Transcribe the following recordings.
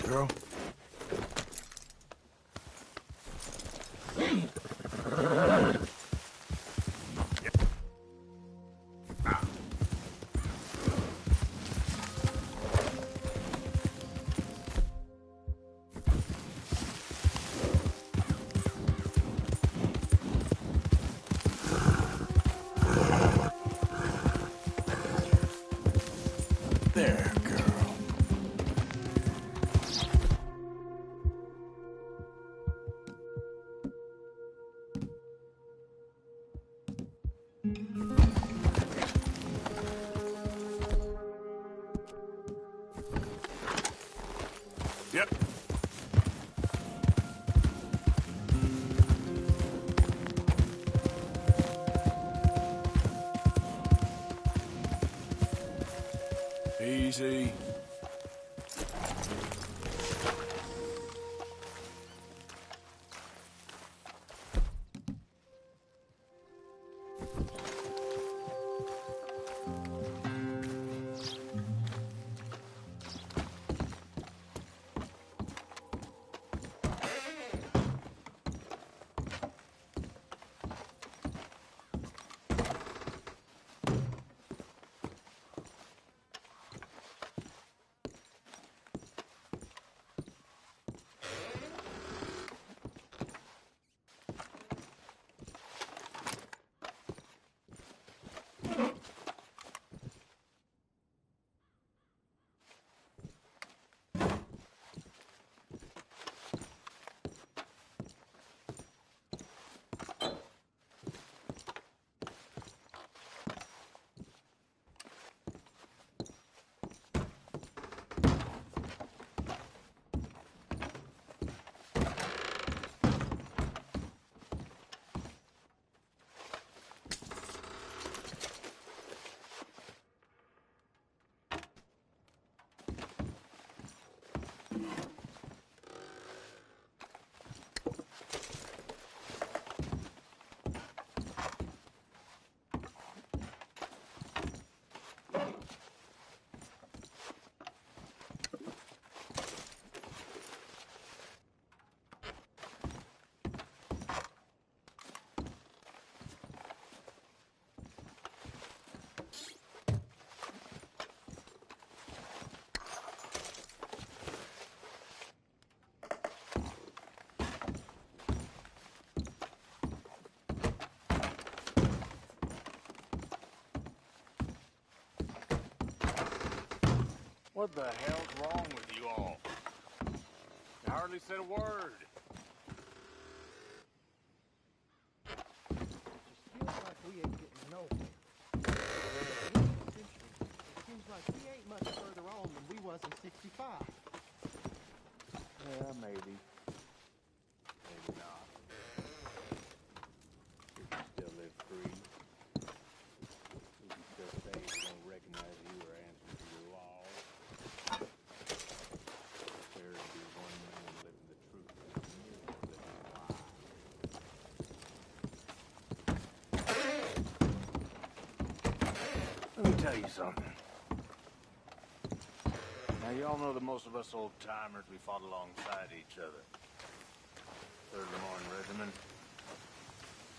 girl. There, girl. Yep. Easy. What the hell's wrong with you all? You hardly said a word. Just feels like we ain't getting nowhere. It seems like we ain't much further on than we was in 65. Yeah, maybe. Maybe not. We can still live free. We can still say we don't recognize you or answer to your laws. There will be one man living the truth and millions living lies. Let me tell you something. Now, you all know that most of us old-timers, we fought alongside each other. 3rd Lamorne Regiment.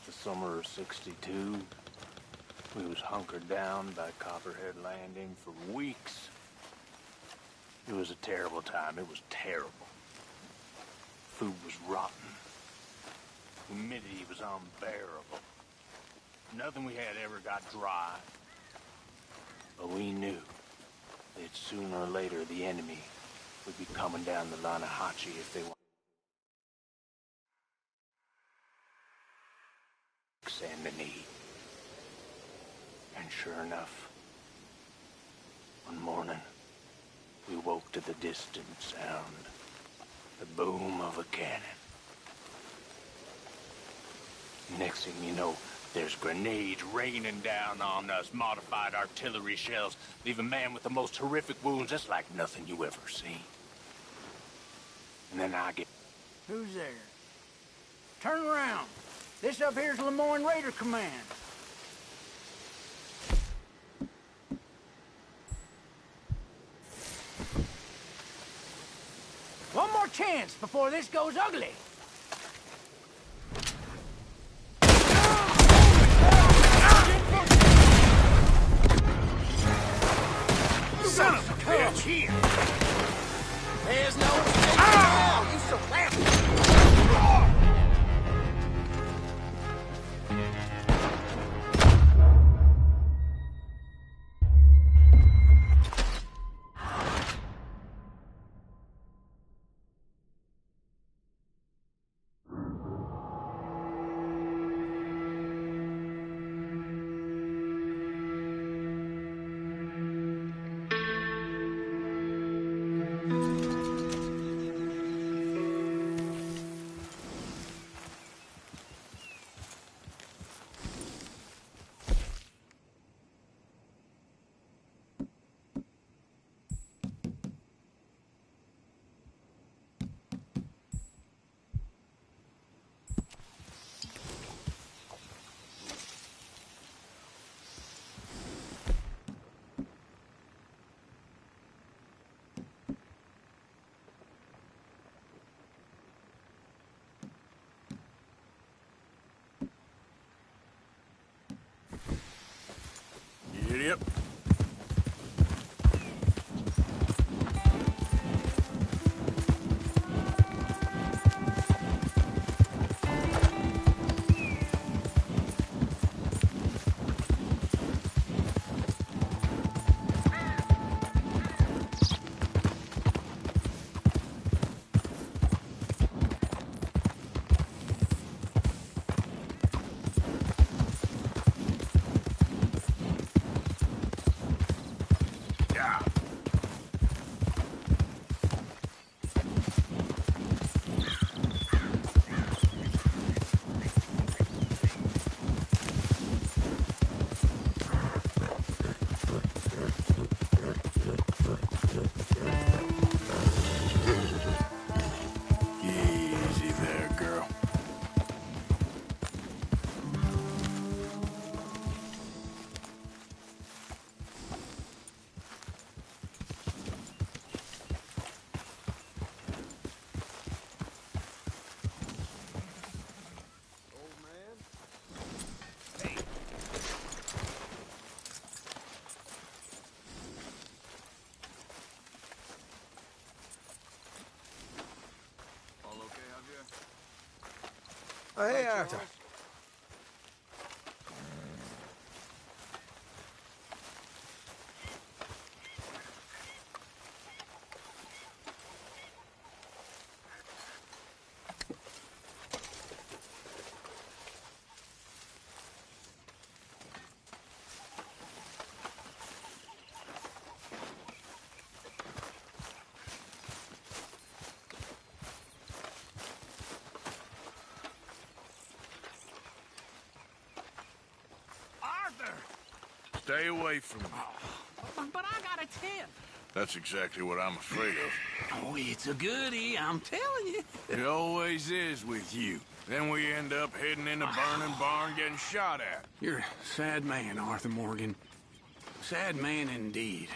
The summer of '62. We was hunkered down by Copperhead Landing for weeks. It was a terrible time. It was terrible. Food was rotten. Humidity was unbearable. Nothing we had ever got dry. But we knew that sooner or later the enemy would be coming down the Lanahachi if they want. And the knee. And sure enough, one morning, we woke to the distant sound, the boom of a cannon. Next thing you know, there's grenades raining down on us, modified artillery shells, leave a man with the most horrific wounds. That's like nothing you ever seen. And then I get... Who's there? Turn around. This up here's Lemoyne Raider Command. chance before this goes ugly. Son of a bitch! Here! There's no escape now. You surrounded. Yep. Easy there, girl. Hey, Arthur. Stay away from me. But I got a tip. That's exactly what I'm afraid of. Oh, it's a goodie, I'm telling you. It always is with you. Then we end up heading in a burning barn getting shot at. You're a sad man, Arthur Morgan. Sad man indeed.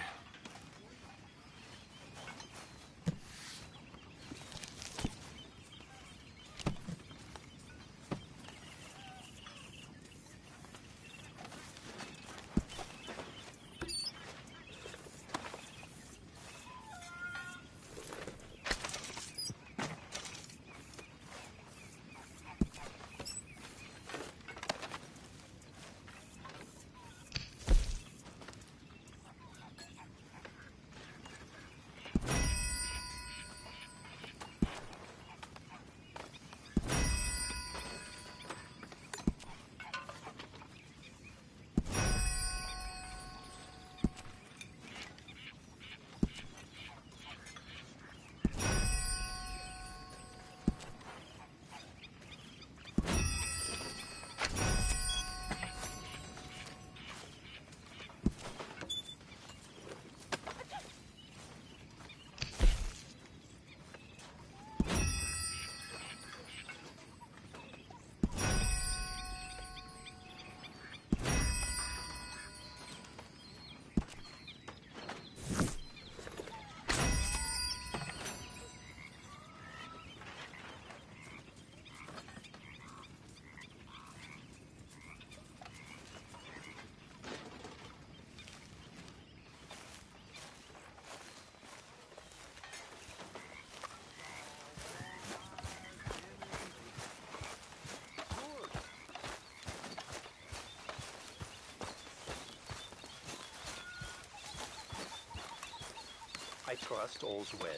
I trust all's well.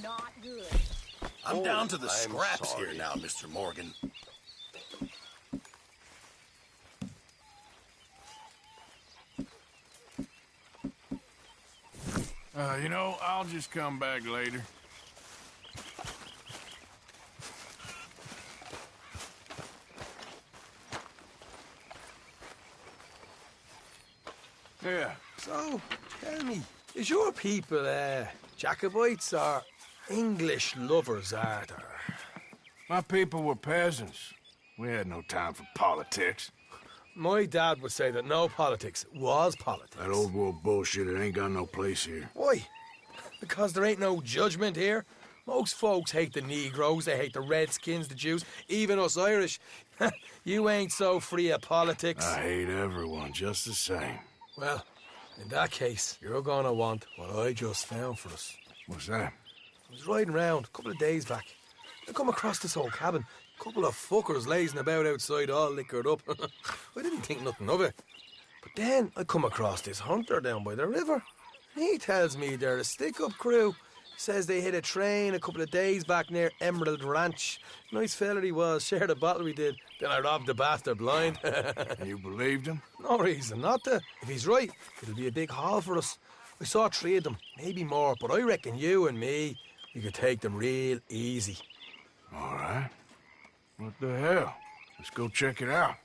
Not good. I'm down to the I'm scraps sorry. here now, Mr. Morgan. You know, I'll just come back later. Yeah. So, tell me, is your people, Jacobites or English lovers, are there? My people were peasants. We had no time for politics. My dad would say that no politics was politics. That old world bullshit, it ain't got no place here. Why? Because there ain't no judgment here. Most folks hate the Negroes, they hate the Redskins, the Jews, even us Irish. You ain't so free of politics. I hate everyone just the same. Well, in that case, you're gonna want what I just found for us. What's that? I was riding round a couple of days back. I come across this old cabin. A couple of fuckers lazing about outside all liquored up. I didn't think nothing of it. But then I come across this hunter down by the river. He tells me they're a stick-up crew. Says they hit a train a couple of days back near Emerald Ranch. Nice fella he was, shared a bottle we did. Then I robbed the bastard blind. You believed him? No reason not to. If he's right, it'll be a big haul for us. I saw 3 of them, maybe more, but I reckon you and me, we could take them real easy. All right. What the hell? Let's go check it out.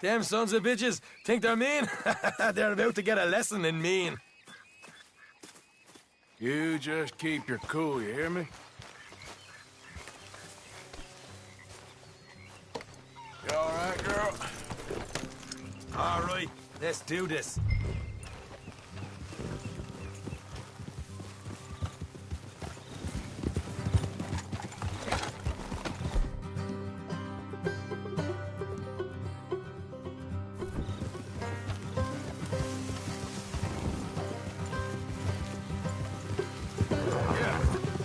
Them sons of bitches think they're mean. They're about to get a lesson in mean. You just keep your cool, you hear me? You all right, girl? All right, let's do this.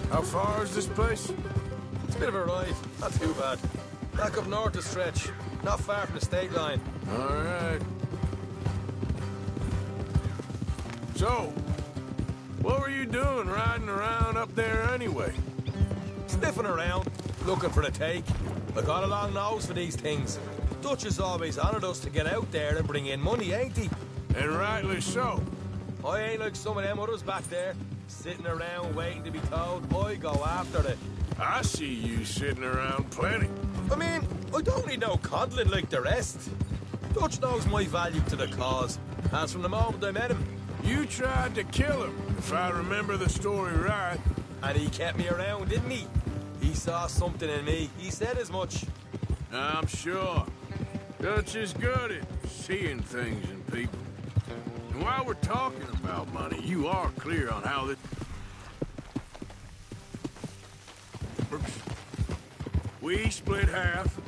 How far is this place? It's a bit of a ride, not too bad. Back up north a stretch, not far from the state line. All right. So, what were you doing riding around up there anyway? Sniffing around, looking for the take. I got a long nose for these things. Dutch has always honoured us to get out there and bring in money, ain't he? And rightly so. I ain't like some of them others back there, sitting around waiting to be told. I go after it. I see you sitting around plenty. I mean, I don't need no coddling like the rest. Dutch knows my value to the cause, as from the moment I met him. You tried to kill him, if I remember the story right. And he kept me around, didn't he? He saw something in me. He said as much. I'm sure. Dutch is good at seeing things in people. And while we're talking about money, you are clear on how this... works. We split half.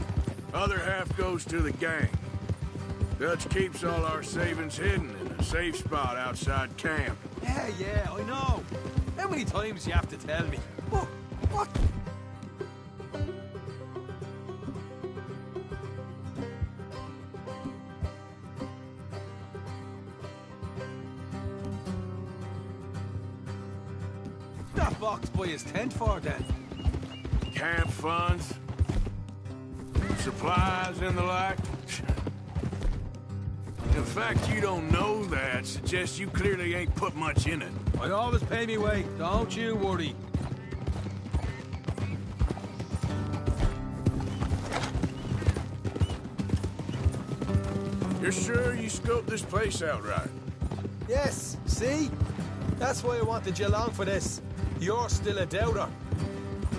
Other half goes to the gang. Dutch keeps all our savings hidden in a safe spot outside camp. Yeah, I know. How many times you have to tell me? What? That box by his tent for then? Camp funds, supplies and the like. The fact you don't know that suggests you clearly ain't put much in it. I always pay me way, don't you worry. You're sure you scoped this place out right? Yes, see? That's why I wanted you along for this. You're still a doubter.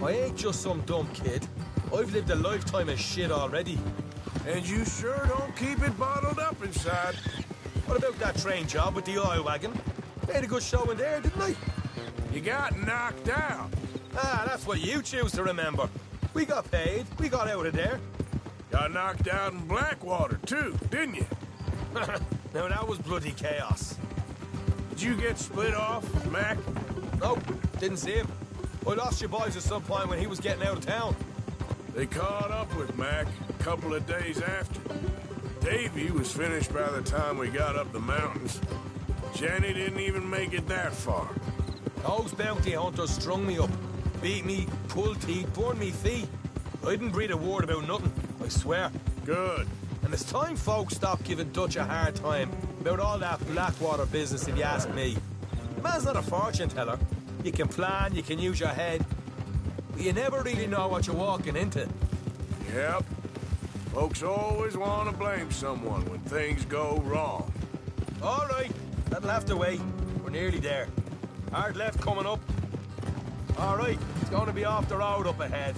I ain't just some dumb kid. I've lived a lifetime of shit already. And you sure don't keep it bottled up inside. What about that train job with the oil wagon? Made a good show in there, didn't I? You got knocked out. Ah, that's what you choose to remember. We got paid. We got out of there. Got knocked out in Blackwater, too, didn't you? Now, that was bloody chaos. Did you get split off, Mac? Nope, didn't see him. I lost your boys at some point when he was getting out of town. They caught up with Mac a couple of days after. Davy was finished by the time we got up the mountains. Jenny didn't even make it that far. Those bounty hunters strung me up, beat me, pulled teeth, burned me feet. I didn't breathe a word about nothing, I swear. Good. And it's time folks stop giving Dutch a hard time about all that Blackwater business, if you ask me. The man's not a fortune teller. You can plan, you can use your head, but you never really know what you're walking into. Yep. Folks always want to blame someone when things go wrong. All right, that'll have to wait. We're nearly there. Hard left coming up. All right, it's going to be off the road up ahead.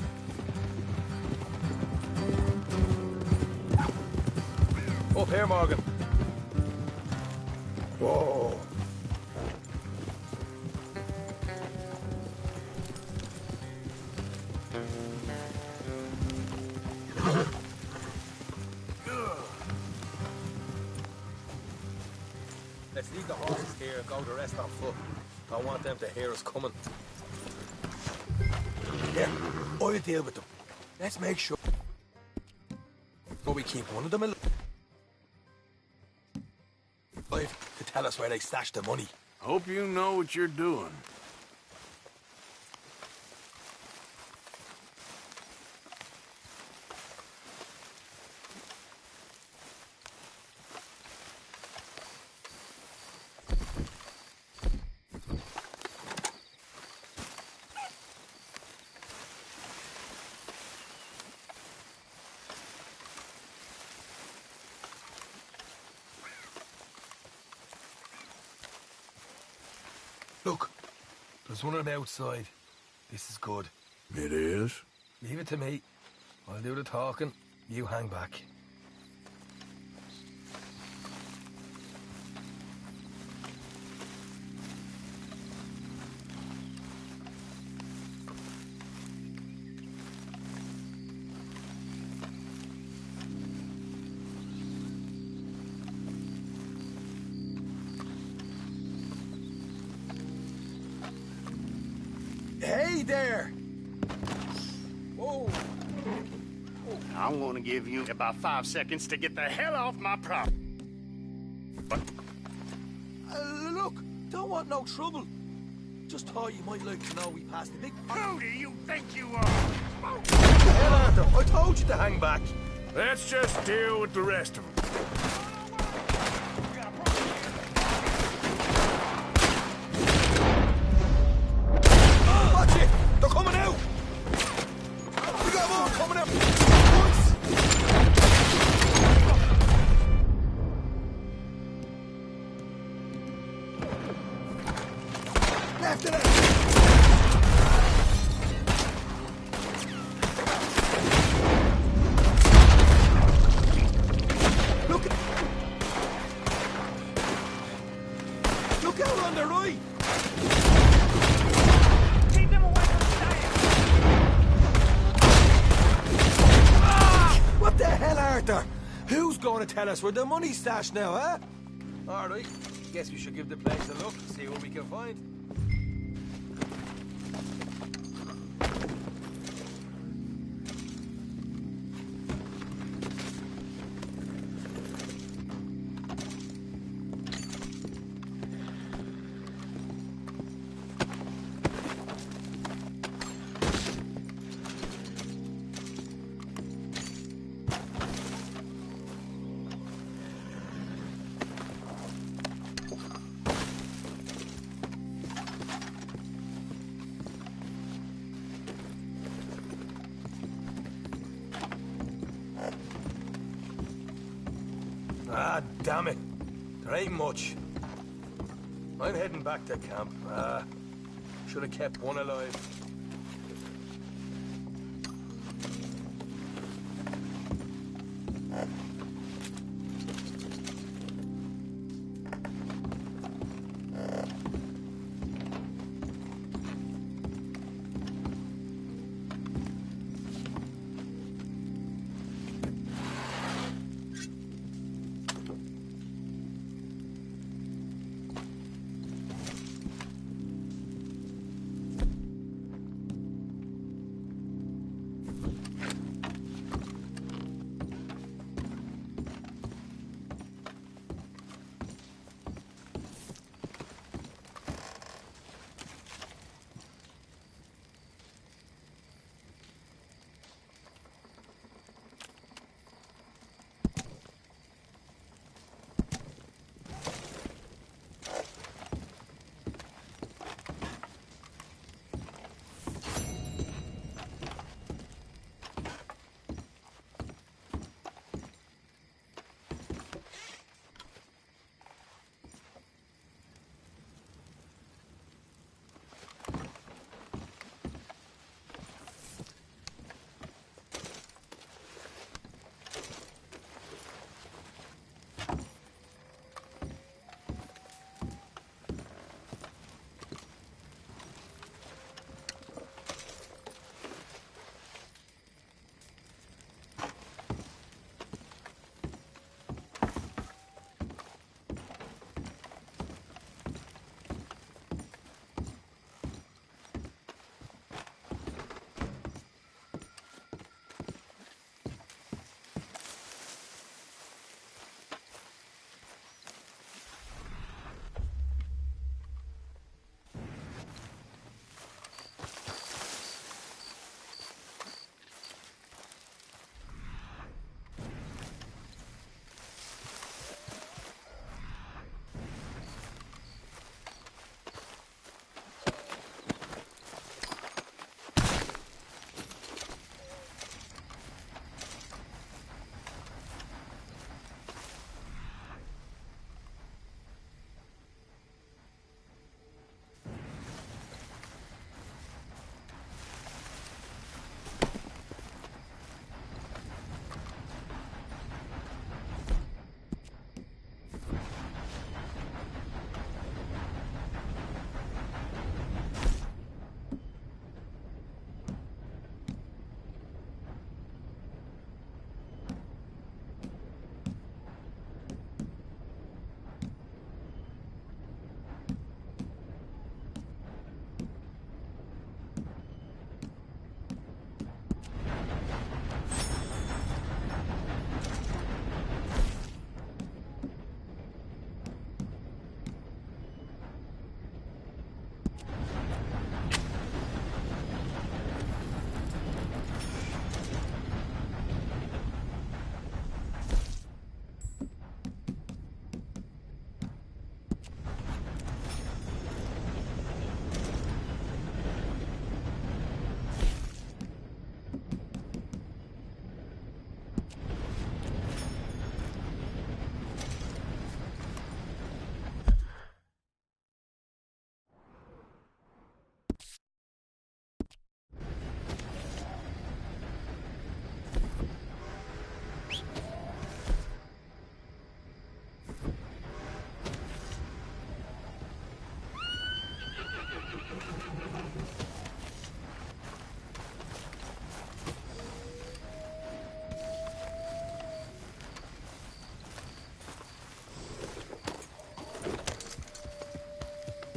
Up here, Morgan. Whoa. Let's leave the horses here and go the rest on foot. Don't want them to hear us coming. Yeah, I'll deal with them. Let's make sure we keep one of them alive to tell us where they stashed the money. Hope you know what you're doing. Look, there's one of them outside. This is good. It is? Leave it to me. I'll do the talking. You hang back. Hey there! Whoa! I'm gonna give you about 5 seconds to get the hell off my property. Look, don't want no trouble. Just thought you might like to know we passed the big... Who do you think you are? What the hell, Arthur? I told you to hang back. Let's just deal with the rest of them. Watch it! They're coming out! We got more coming out! Left and out! Look out on the right! Keep them away from the stand. What the hell, Arthur? Who's going to tell us where the money's stashed now, huh? All right. Guess we should give the place a look, see what we can find. Ah, damn it. There ain't much. I'm heading back to camp. Should have kept one alive.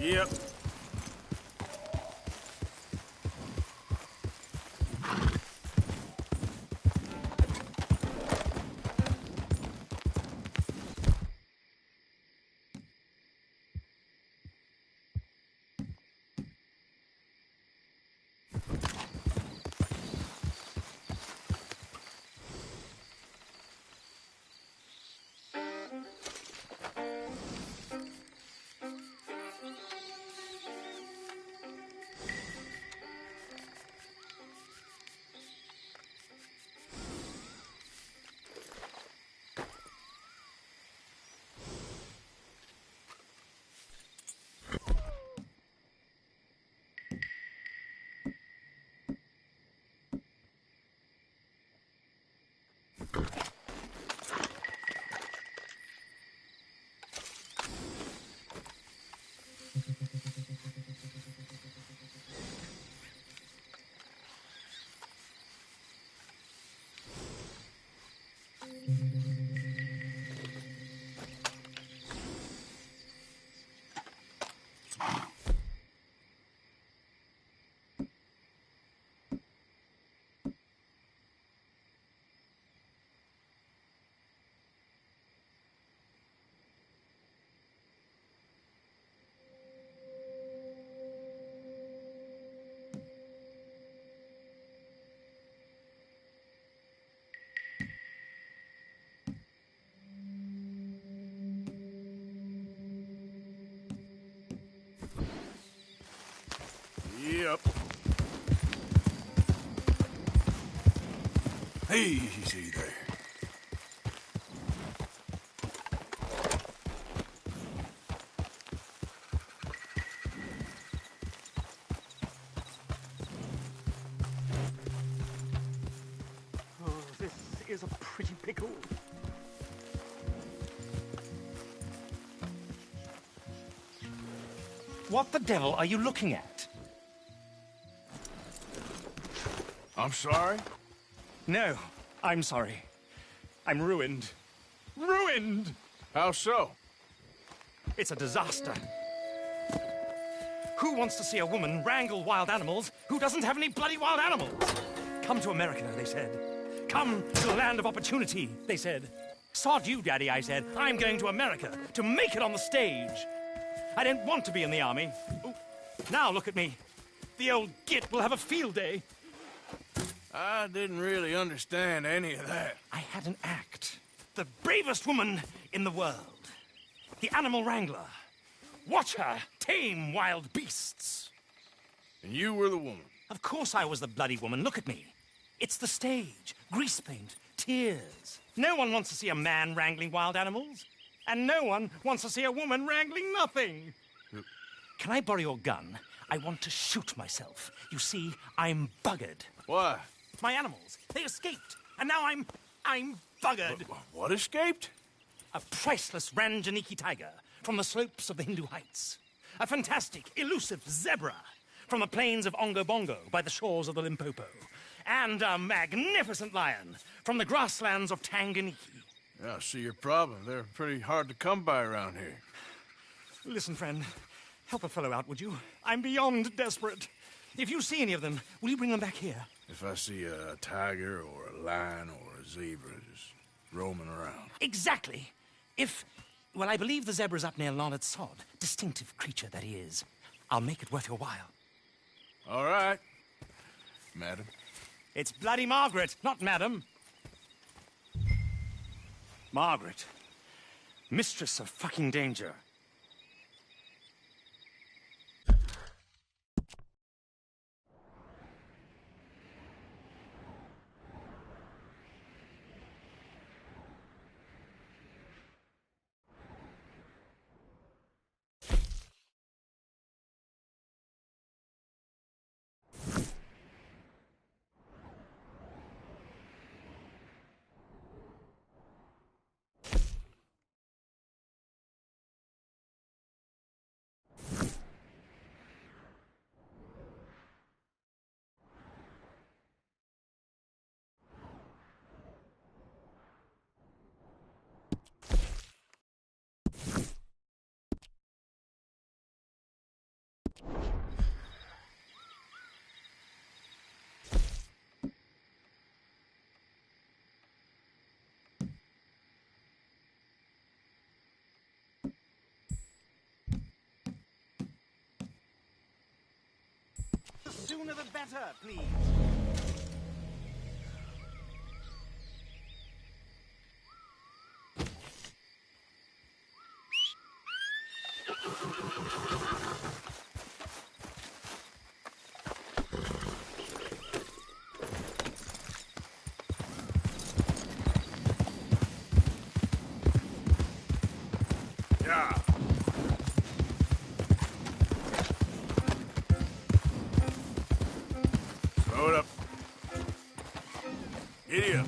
Yep. Yep. Easy there. Oh, this is a pretty pickle. What the devil are you looking at? I'm sorry? No, I'm sorry. I'm ruined. Ruined! How so? It's a disaster. Who wants to see a woman wrangle wild animals who doesn't have any bloody wild animals? Come to America, they said. Come to the land of opportunity, they said. Sod you, Daddy, I said. I'm going to America to make it on the stage. I didn't want to be in the army. Ooh. Now look at me. The old git will have a field day. I didn't really understand any of that. I had an act. The bravest woman in the world. The animal wrangler. Watch her tame wild beasts. And you were the woman. Of course I was the bloody woman. Look at me. It's the stage. Grease paint. Tears. No one wants to see a man wrangling wild animals. And no one wants to see a woman wrangling nothing. Can I borrow your gun? I want to shoot myself. You see, I'm buggered. Why? My animals, they escaped. And now I'm buggered. What escaped? A priceless Ranjaniki tiger from the slopes of the Hindu Heights. A fantastic, elusive zebra from the plains of Ongo Bongo by the shores of the Limpopo. And a magnificent lion from the grasslands of Tanganyika. Yeah, I see your problem. They're pretty hard to come by around here. Listen, friend, help a fellow out, would you? I'm beyond desperate. If you see any of them, will you bring them back here? If I see a tiger or a lion or a zebra just roaming around. Exactly. Well, I believe the zebra's up near Larned Sod. Distinctive creature that he is. I'll make it worth your while. All right, madam. It's bloody Margaret, not madam. Margaret. Mistress of fucking danger. sooner the better, please. Yeah. Slow it up. Giddy up.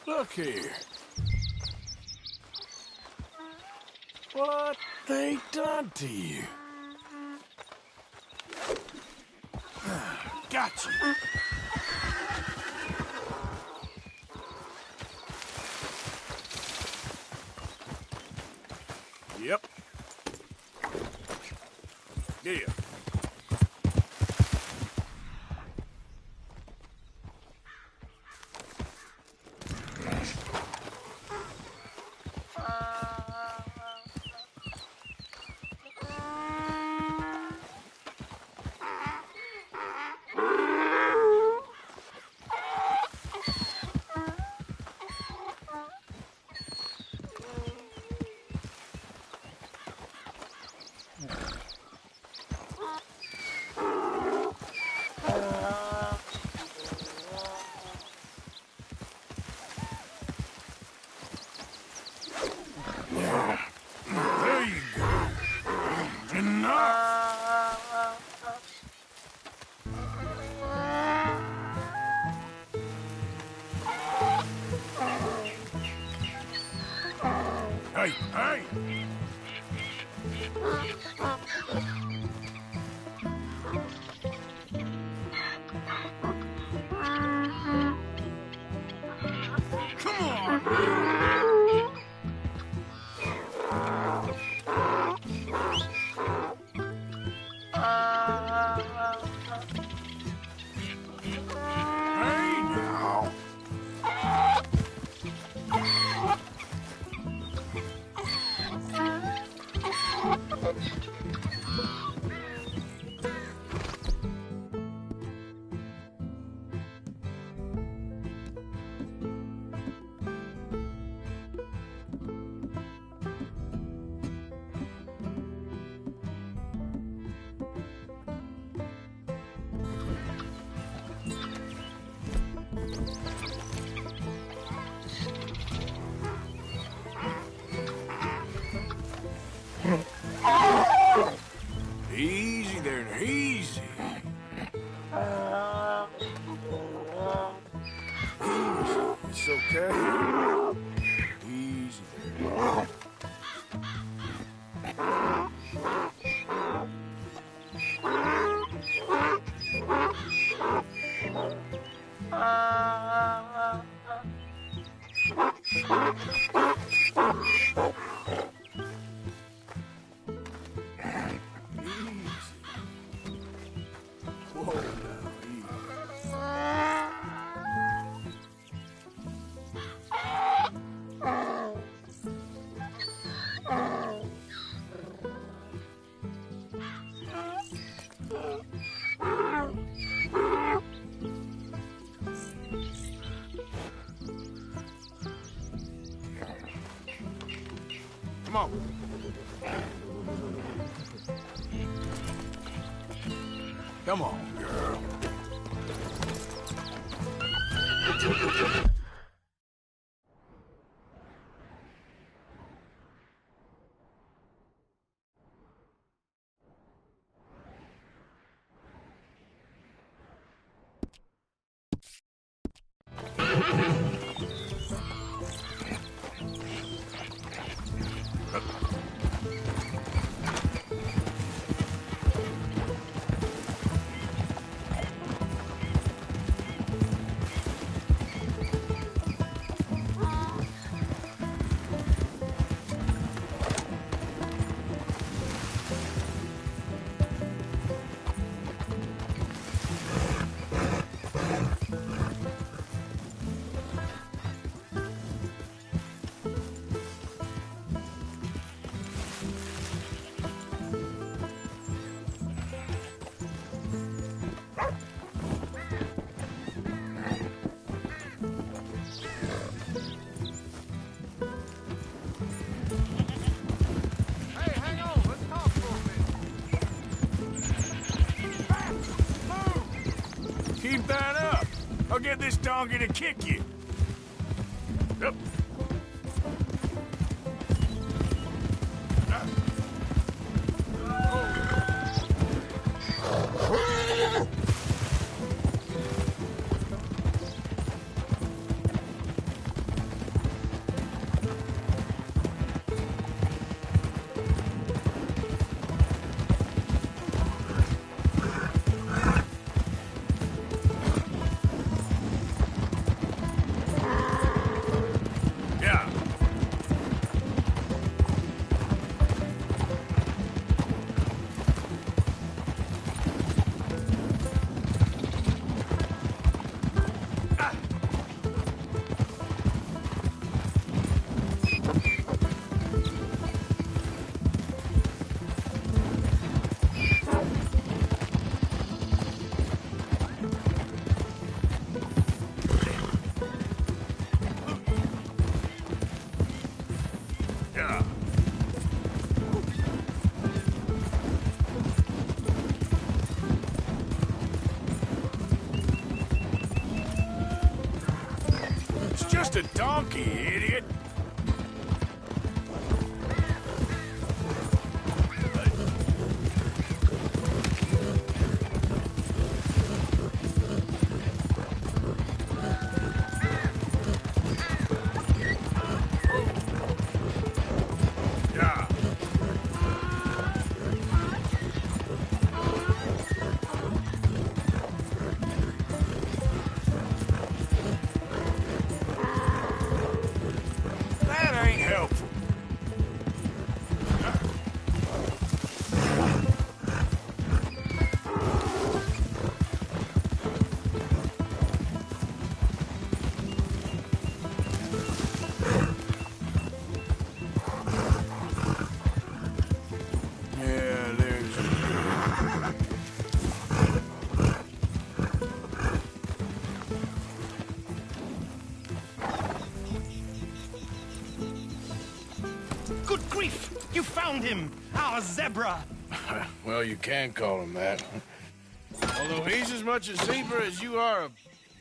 Look here. What they done to you? Gotcha. Yep. Yeah. There you go. Enough. Hey, hey! Come on! Hey, now! Easy there, easy. It's okay. Easy there. Whoa, now, easy. Come on. Come on, girl. get this donkey to kick you. Yep. Just a donkey, idiot. Good grief! You found him! Our zebra! Well, you can call him that. Although he's as much a zebra as you are a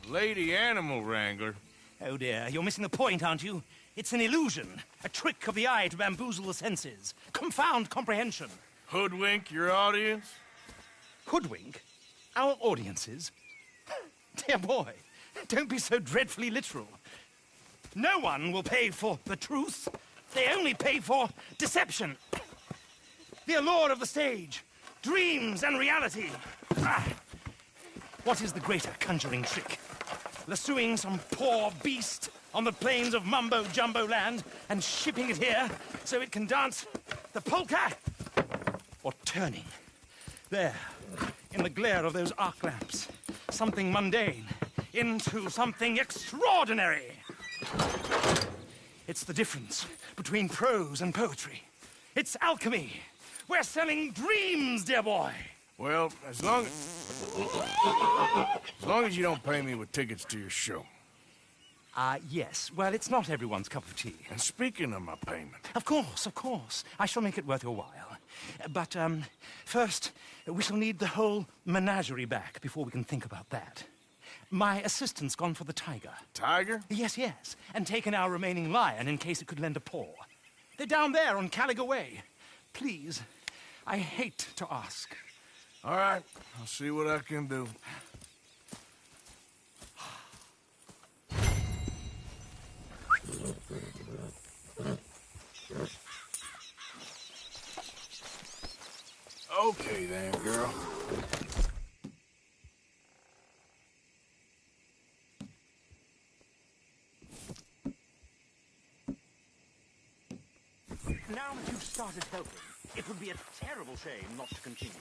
lady animal wrangler. Oh dear, you're missing the point, aren't you? It's an illusion, a trick of the eye to bamboozle the senses, confound comprehension. Hoodwink your audience? Hoodwink? Our audiences? Dear boy, don't be so dreadfully literal. No one will pay for the truth. They only pay for deception. The allure of the stage, dreams and reality. What is the greater conjuring trick? Lassoing some poor beast on the plains of mumbo-jumbo land and shipping it here so it can dance the polka? Or turning, there, in the glare of those arc lamps, something mundane into something extraordinary? It's the difference between prose and poetry. It's alchemy. We're selling dreams, dear boy. Well, as long as you don't pay me with tickets to your show. Yes. Well, it's not everyone's cup of tea. And speaking of my payment... Of course. I shall make it worth your while. But, first, we shall need the whole menagerie back before we can think about that. My assistant's gone for the tiger. Tiger? Yes. And taken our remaining lion in case it could lend a paw. They're down there on Caliga Way. Please, I hate to ask. All right, I'll see what I can do. Okay then, girl. Now that you've started helping, it would be a terrible shame not to continue.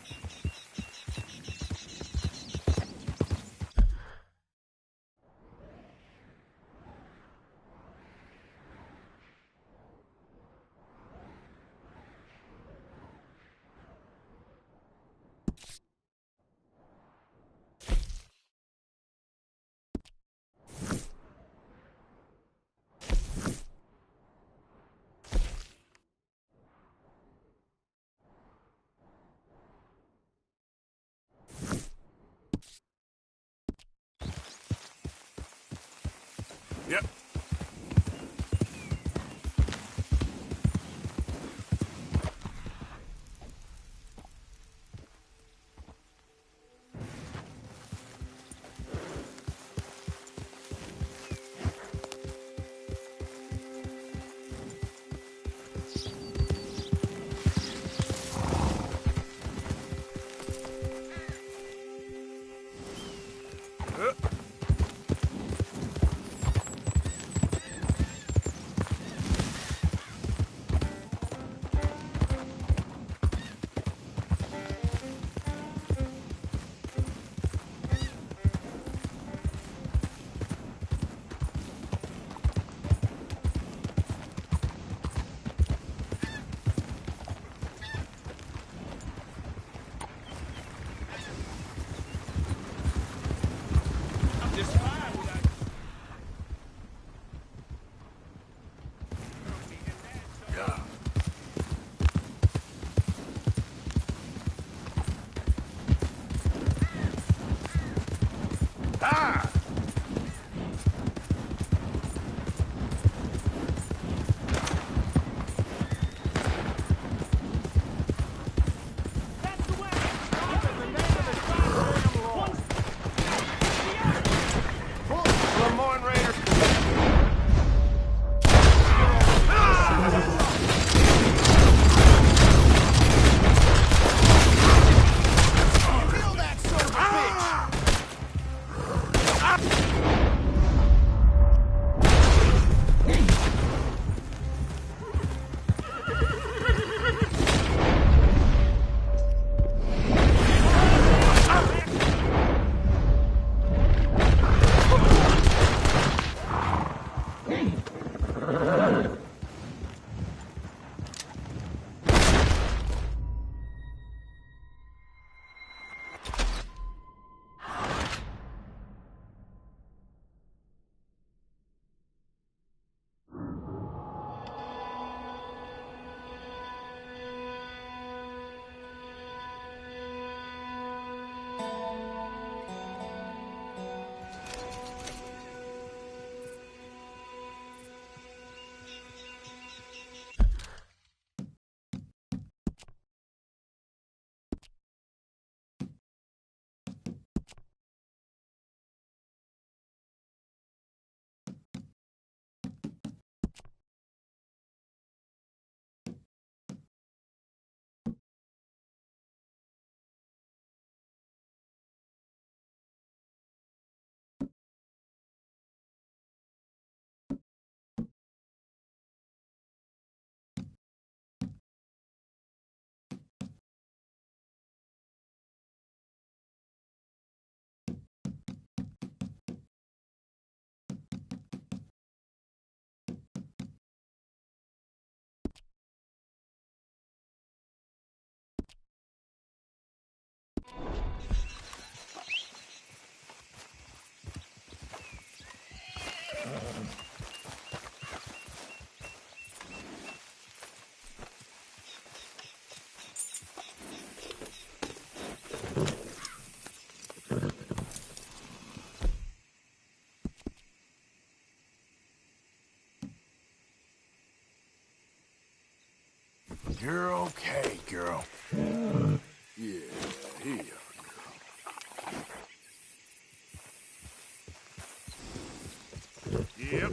You're okay, girl. Yeah, here you are, girl. Yep.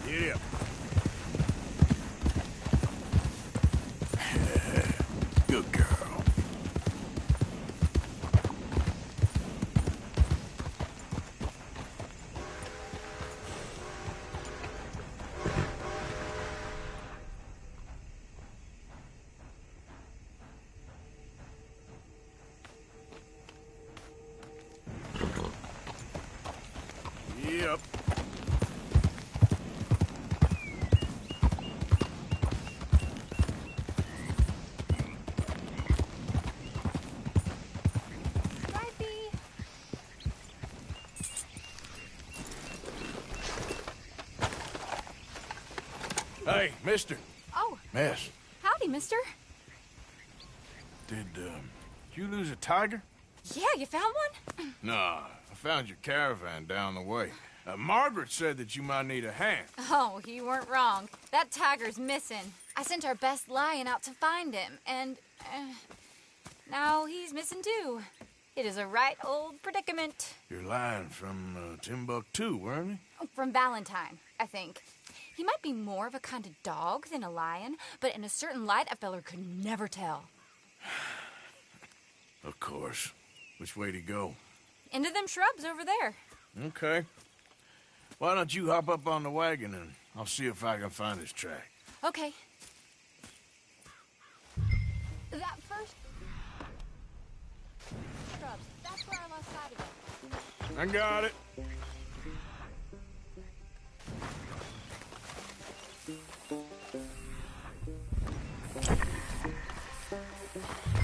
Yeah. Good girl. Yep. Hey, mister. Oh. Miss. Howdy, mister. Did you lose a tiger? Yeah, you found one? Nah, I found your caravan down the way. Margaret said that you might need a hand. Oh, you weren't wrong. That tiger's missing. I sent our best lion out to find him, and now he's missing too. It is a right old predicament. You're lying from Timbuktu, weren't you? From Valentine, I think. He might be more of a kind of dog than a lion, but in a certain light, a feller could never tell. Of course. Which way to go? Into them shrubs over there. Okay. Why don't you hop up on the wagon and I'll see if I can find his track. Okay. That first shrubs, that's where I lost sight of it. I got it.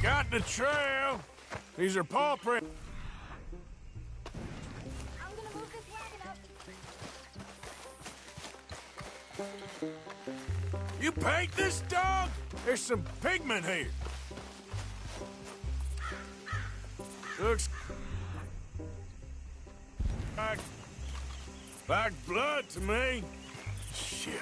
Got the trail. These are paw prints. I'm gonna move this wagon up. You paint this dog? There's some pigment here. Looks like blood to me. Shit.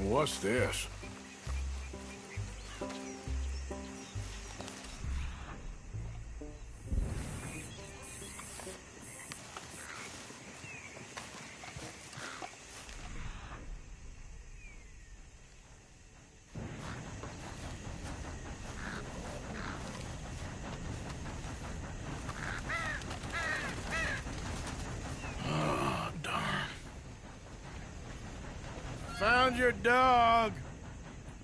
What's this? Oh, darn. Found your dog.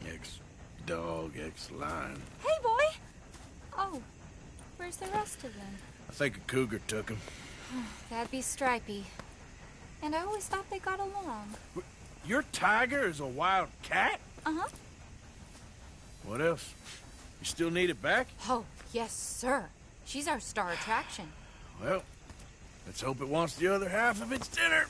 Ex-dog, ex-lion. Hey, boy! Oh, where's the rest of them? I think a cougar took him. That'd be Stripey. And I always thought they got along. Your tiger is a wild cat? Uh-huh. What else? You still need it back? Oh, yes, sir. She's our star attraction. Well, let's hope it wants the other half of its dinner.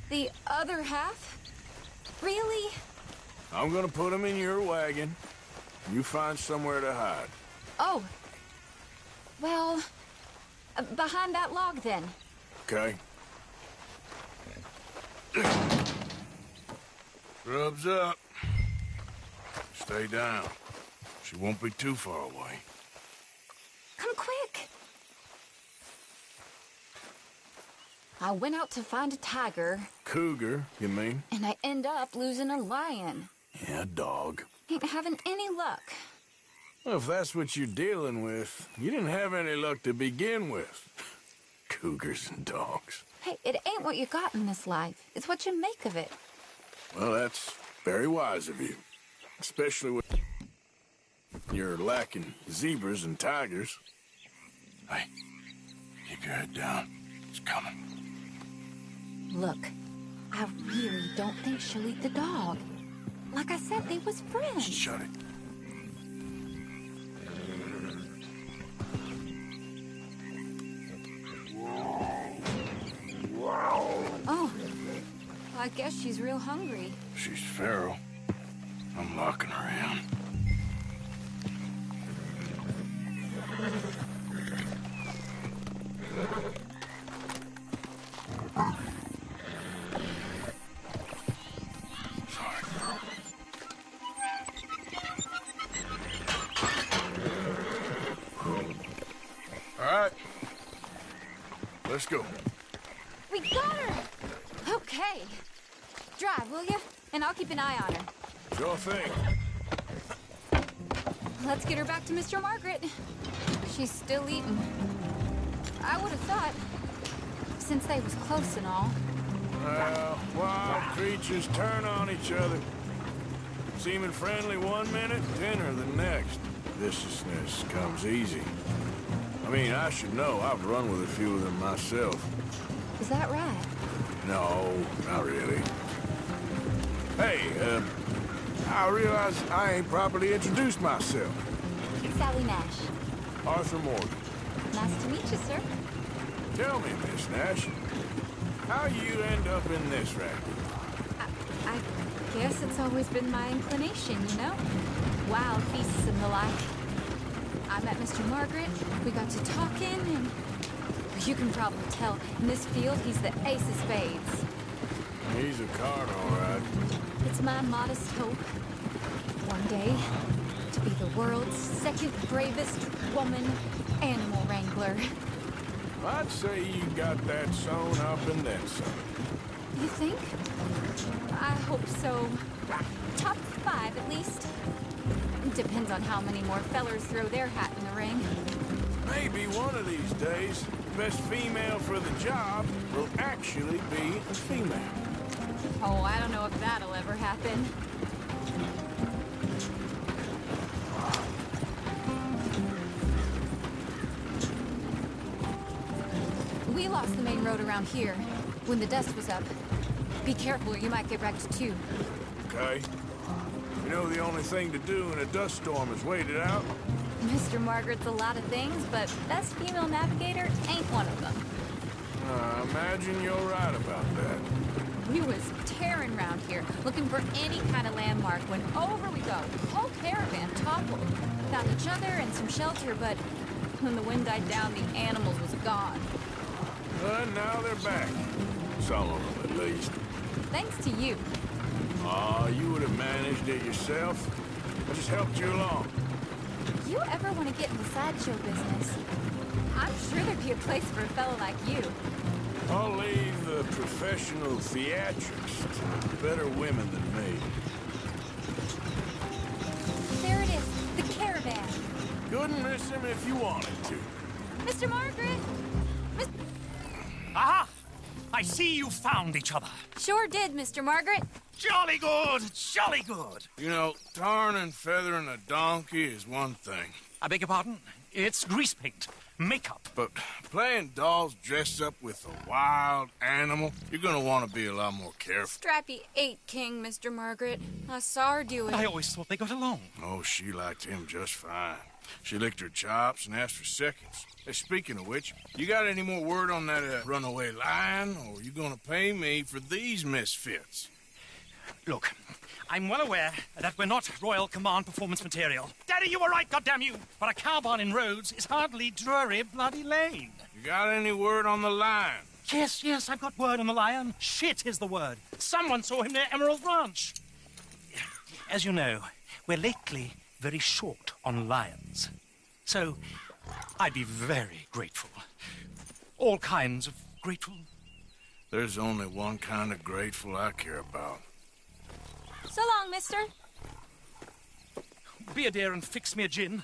The other half? Really? I'm gonna put him in your wagon. You find somewhere to hide. Oh. Well, behind that log, then. Okay. Rubs up. Stay down. She won't be too far away. Come quick. I went out to find a tiger. Cougar, you mean? And I end up losing a lion. Yeah, dog. Ain't having any luck. Well, if that's what you're dealing with, you didn't have any luck to begin with. Cougars and dogs. Hey, it ain't what you got in this life. It's what you make of it. Well, that's very wise of you. Especially when you're lacking zebras and tigers. Hey, keep your head down. It's coming. Look, I really don't think she'll eat the dog. Like I said, they was friends. Shut it. Oh, I guess she's real hungry. She's feral. I'm locking her in. All right. Let's go. We got her! Okay. Drive, will you? And I'll keep an eye on her. Sure thing. Let's get her back to Mr. Margaret. She's still eating. I would have thought, since they was close and all. Well, wild creatures turn on each other. Seeming friendly one minute, dinner the next. Viciousness comes easy. I mean, I should know. I've run with a few of them myself. Is that right? No, not really. Hey, I realize I ain't properly introduced myself. Sally Nash. Arthur Morgan. Nice to meet you, sir. Tell me, Miss Nash, how you end up in this racket? I guess it's always been my inclination, you know? Wild beasts and the like. I met Mr. Margaret, we got to talking, and you can probably tell, in this field, he's the ace of spades. He's a card, all right. It's my modest hope, one day, to be the world's second bravest woman animal wrangler. I'd say you got that sewn up and then some. You think? I hope so. Top 5, at least. Depends on how many more fellers throw their hat in the ring. Maybe one of these days, the best female for the job will actually be a female. Oh, I don't know if that'll ever happen. We lost the main road around here when the dust was up. Be careful or you might get wrecked too. Okay. You know the only thing to do in a dust storm is wait it out? Mr. Margaret's a lot of things, but best female navigator ain't one of them. I imagine you're right about that. We was tearing around here, looking for any kind of landmark when over we go. Whole caravan toppled. Found each other and some shelter, but when the wind died down, the animals was gone. But now they're back. Some of them, at least. Thanks to you. Aw, you would have managed it yourself. I just helped you along. You ever want to get in the sideshow business? I'm sure there'd be a place for a fellow like you. I'll leave the professional theatrics to better women than me. There it is, the caravan. Couldn't miss him if you wanted to. Mr. Margaret! Aha! I see you found each other. Sure did, Mr. Margaret. Jolly good, jolly good. You know, tarring and feathering a donkey is one thing. I beg your pardon? It's grease paint. Makeup. But playing dolls dressed up with a wild animal, you're gonna want to be a lot more careful. Strappy ate King, Mr. Margaret. I saw her do it. I always thought they got along. Oh, she liked him just fine. She licked her chops and asked for seconds. Hey, speaking of which, you got any more word on that runaway lion, or are you gonna pay me for these misfits? Look, I'm well aware that we're not Royal Command performance material. Daddy, you were right, goddamn you! But a cow barn in Rhodes is hardly Drury Bloody Lane. You got any word on the lion? Yes, I've got word on the lion. Shit is the word. Someone saw him near Emerald Ranch. As you know, we're lately very short on lions. So, I'd be very grateful. All kinds of grateful. There's only one kind of grateful I care about. So long, mister. Be a dear and fix me a gin.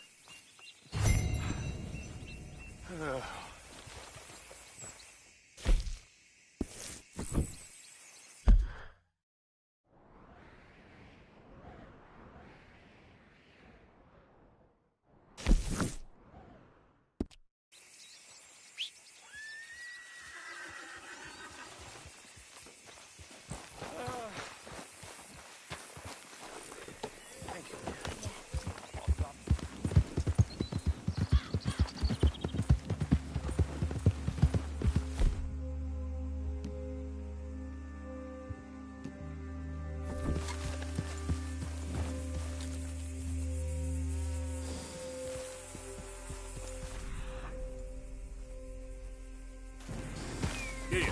Here.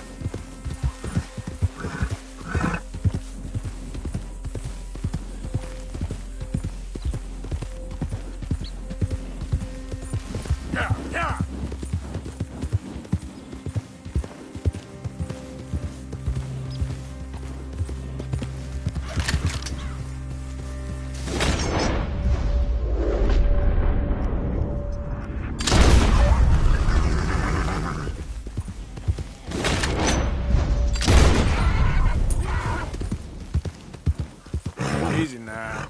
Yeah. Easy now.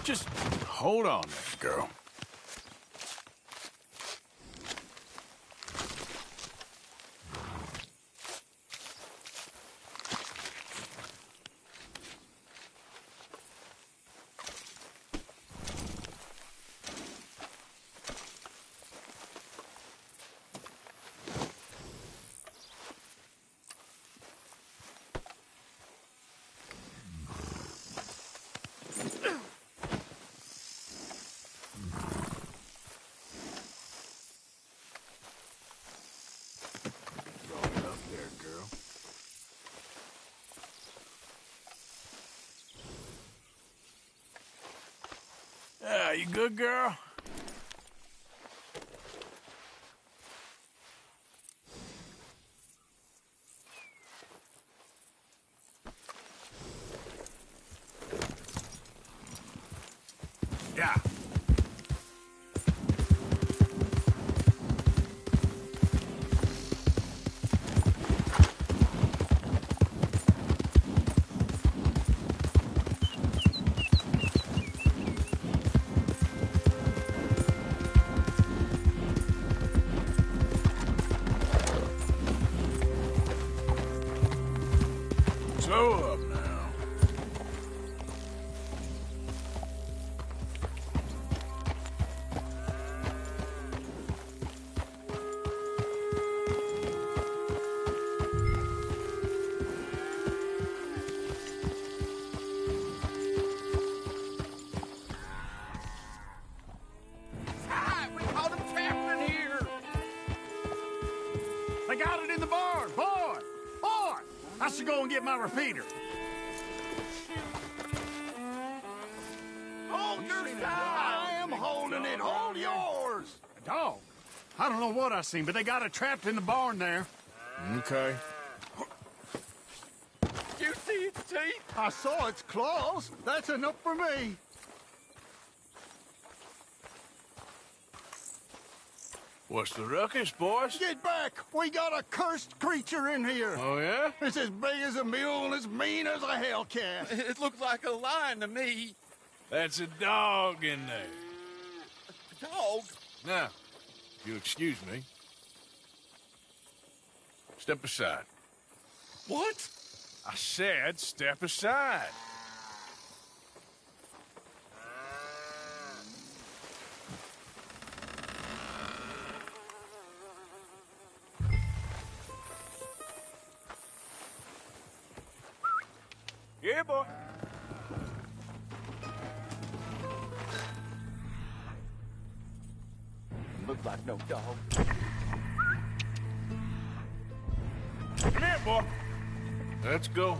Just hold on there, girl. Yeah, you good, girl? Yeah. Slow up now. We caught him trapped in here. They got it in the barn. Boy! I should go and get my repeater. Hold your side. I am holding it. Hold yours. A dog? I don't know what I seen, but they got it trapped in the barn there. Okay. You see its teeth? I saw its claws. That's enough for me. What's the ruckus, boys? Get back! We got a cursed creature in here! Oh, yeah? It's as big as a mule and as mean as a hellcat. It looks like a lion to me. That's a dog in there. Dog? Now, if you'll excuse me. Step aside. What? I said step aside. Yeah, boy. Looks like no dog. Come here, boy. Let's go.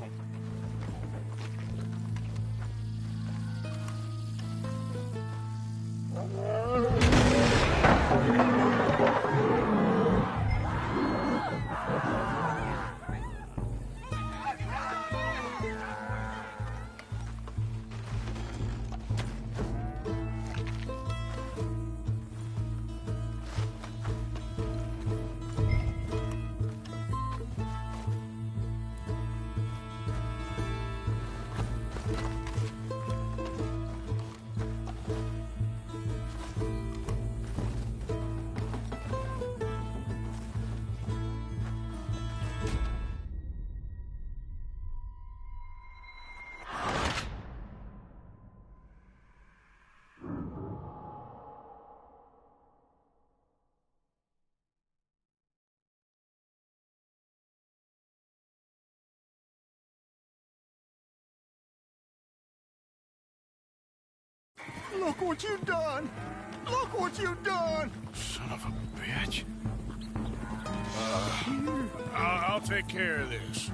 Look what you done! Look what you done! Son of a bitch. I'll take care of this.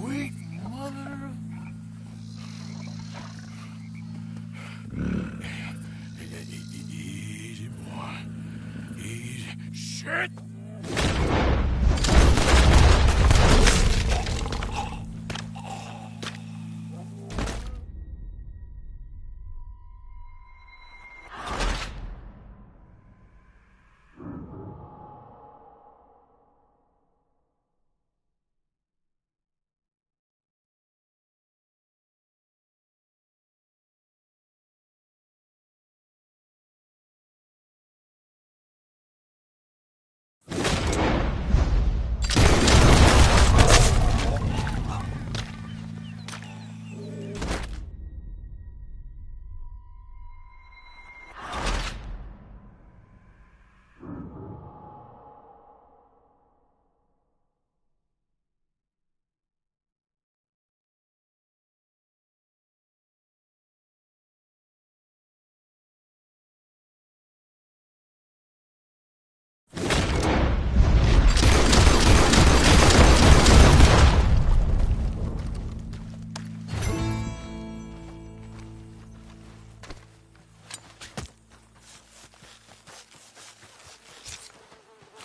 Sweet mother. Easy, boy. Easy. Shit!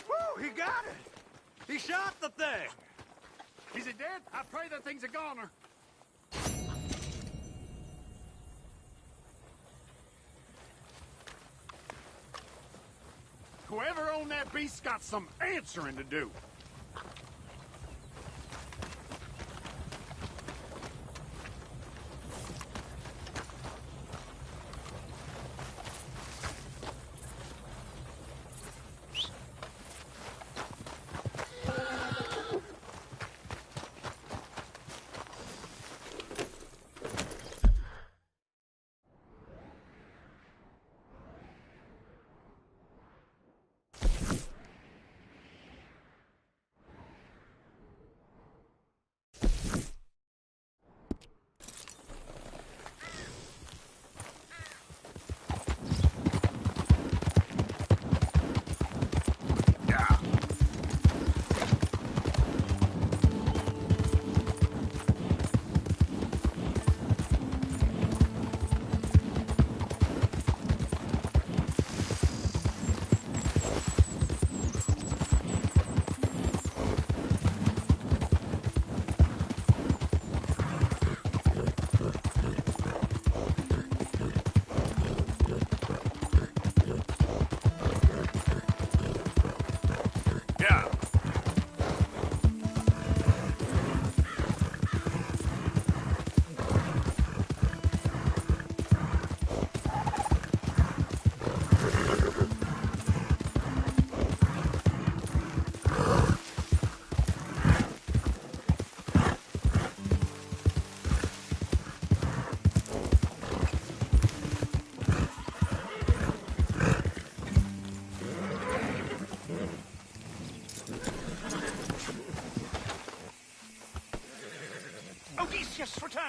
Woo! He got it! He shot the thing! Is it dead? I pray that thing's a goner. Whoever owned that beast's got some answering to do.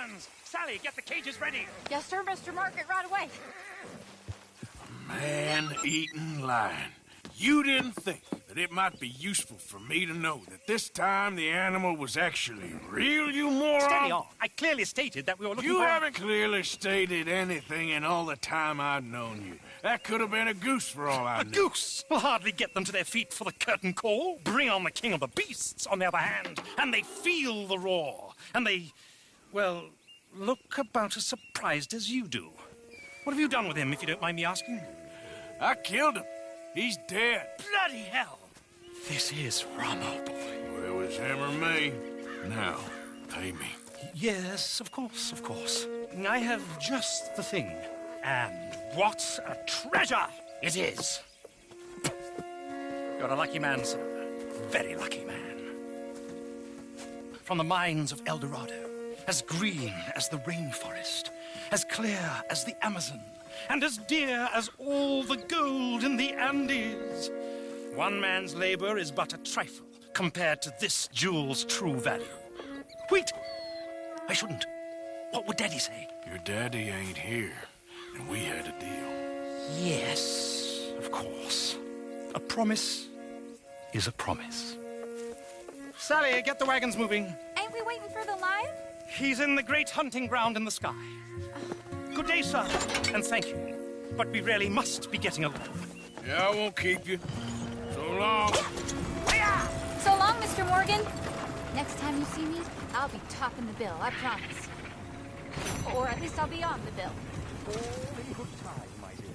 hands. Sally, get the cages ready. Yes, sir, Mr. Margaret, right away. Man-eating lion. You didn't think that it might be useful for me to know that this time the animal was actually real, you moron? Steady on. I clearly stated that we were looking You for... haven't clearly stated anything in all the time I've known you. That could have been a goose for all I A knew. goose will hardly get them to their feet for the curtain call. Bring on the king of the beasts, on the other hand, and they feel the roar. And they, well, look about as surprised as you do. What have you done with him, if you don't mind me asking? I killed him. He's dead. Bloody hell! This is Ramo, boy. Well, it was him or me. Now, pay me. Yes, of course, of course. I have just the thing. And what a treasure it is! You're a lucky man, sir. Very lucky man. From the mines of El Dorado, as green as the rainforest, as clear as the Amazon, and as dear as all the gold in the Andes. One man's labor is but a trifle compared to this jewel's true value. Wait! I shouldn't. What would Daddy say? Your daddy ain't here, and we had a deal. Yes, of course. A promise is a promise. Sally, get the wagons moving. Ain't we waiting for the lion? He's in the great hunting ground in the sky. Good day, sir, and thank you. But we really must be getting along. Yeah, I won't keep you. So long. So long, Mr. Morgan. Next time you see me, I'll be topping the bill, I promise. Or at least I'll be on the bill. All in good time, my dear.